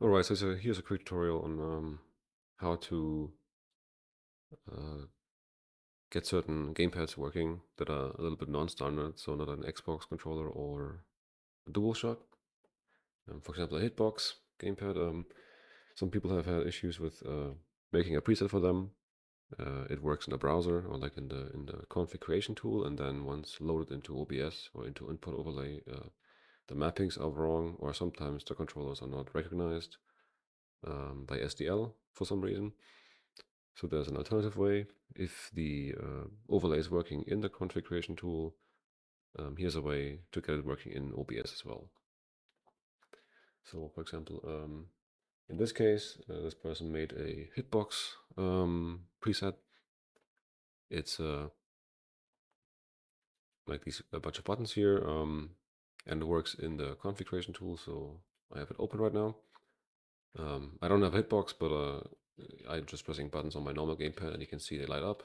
Alright, so here's a quick tutorial on how to get certain gamepads working that are a little bit non-standard, so not an Xbox controller or a DualShock. For example, a hitbox gamepad. Some people have had issues with making a preset for them. It works in the browser or like in the config creation tool, and then once loaded into OBS or into input overlay, the mappings are wrong, or sometimes the controllers are not recognized by SDL for some reason. So there's an alternative way. If the overlay is working in the configuration tool, here's a way to get it working in OBS as well. So for example, in this case, this person made a hitbox preset. It's like a bunch of buttons here, and it works in the configuration tool. So I have it open right now. I don't have hitbox, but I'm just pressing buttons on my normal gamepad, and you can see they light up.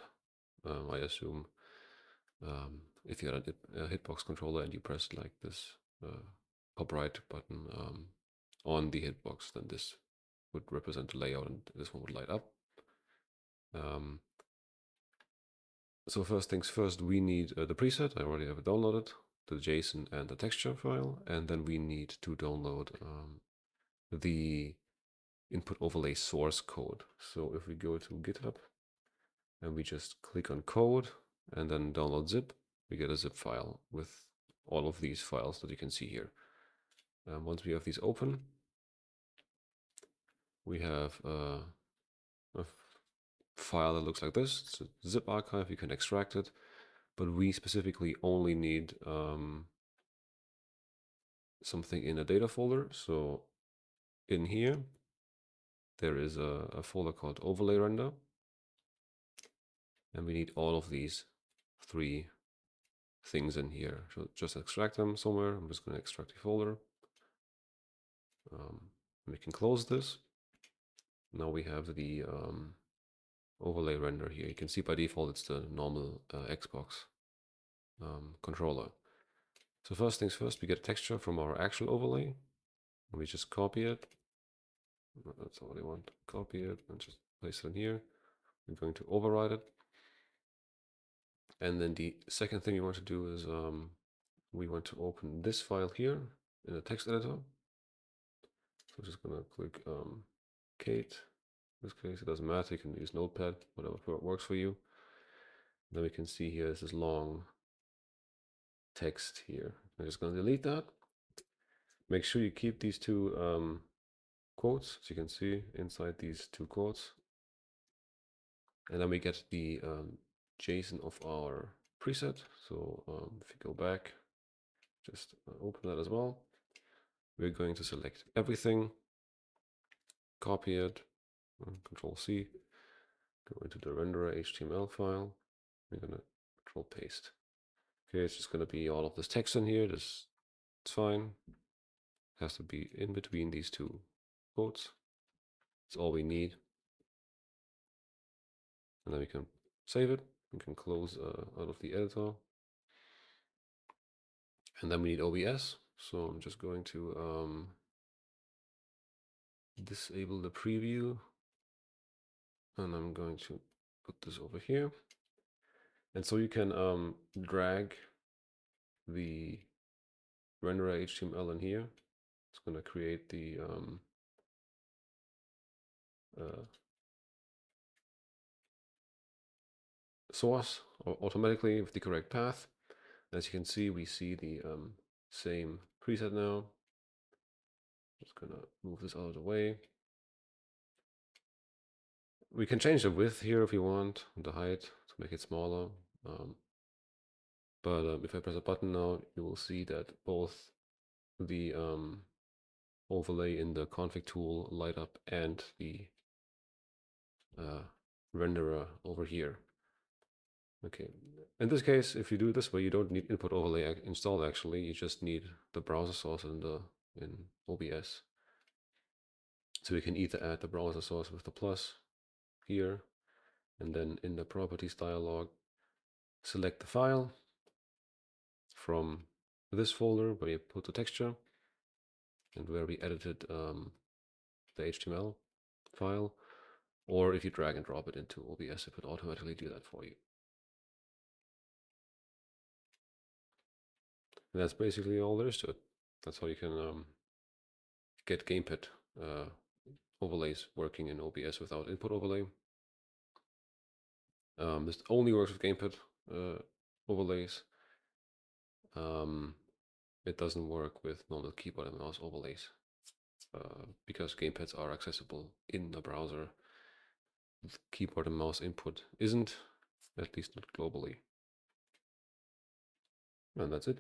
I assume if you had a hitbox controller and you pressed like this pop right button on the hitbox, then this would represent the layout and this one would light up. So first things first, we need the preset. I already have it downloaded, the JSON and the texture file, and then we need to download the input overlay source code. So if we go to GitHub and we just click on code and then download zip, we get a zip file with all of these files that you can see here. Once we have these open, we have a file that looks like this. It's a zip archive, you can extract it, but we specifically only need something in a data folder. So in here, there is a folder called overlay render, and we need all of these three things in here. So just extract them somewhere. I'm just going to extract a folder. We can close this. Now we have the overlay render here. You can see by default it's the normal Xbox controller. So first things first, we get a texture from our actual overlay. And we just copy it. That's all I want. Copy it and just place it in here. We're going to override it. And then the second thing we want to do is we want to open this file here in the text editor. So I'm just going to click Kate. In this case, it doesn't matter. You can use Notepad, whatever works for you. Then we can see here is this long text here. I'm just going to delete that. Make sure you keep these two quotes, as you can see inside these two quotes. And then we get the JSON of our preset. So if you go back, just open that as well. We're going to select everything, copy it, Control C, go into the renderer HTML file. We're going to Control paste. Okay, it's just going to be all of this text in here. It's fine. It has to be in between these two quotes. That's all we need. And then we can save it. We can close out of the editor. And then we need OBS. So I'm just going to disable the preview. And I'm going to put this over here. And so you can drag the renderer HTML in here. It's going to create the source automatically with the correct path. As you can see, we see the same preset now. Just gonna move this out of the way. We can change the width here if you want, the height to make it smaller. But if I press a button now, you will see that both the overlay in the config tool light up and the renderer over here. Okay, in this case, if you do it this way, you don't need input overlay installed actually, you just need the browser source in OBS. So we can either add the browser source with the plus here, and then in the properties dialog, select the file from this folder where you put the texture and where we edited the HTML file, or if you drag and drop it into OBS, it would automatically do that for you. And that's basically all there is to it. That's how you can get Gamepad overlays working in OBS without input overlay. This only works with Gamepad overlays. It doesn't work with normal keyboard and mouse overlays because gamepads are accessible in the browser. Keyboard and mouse input isn't, at least not globally. And that's it.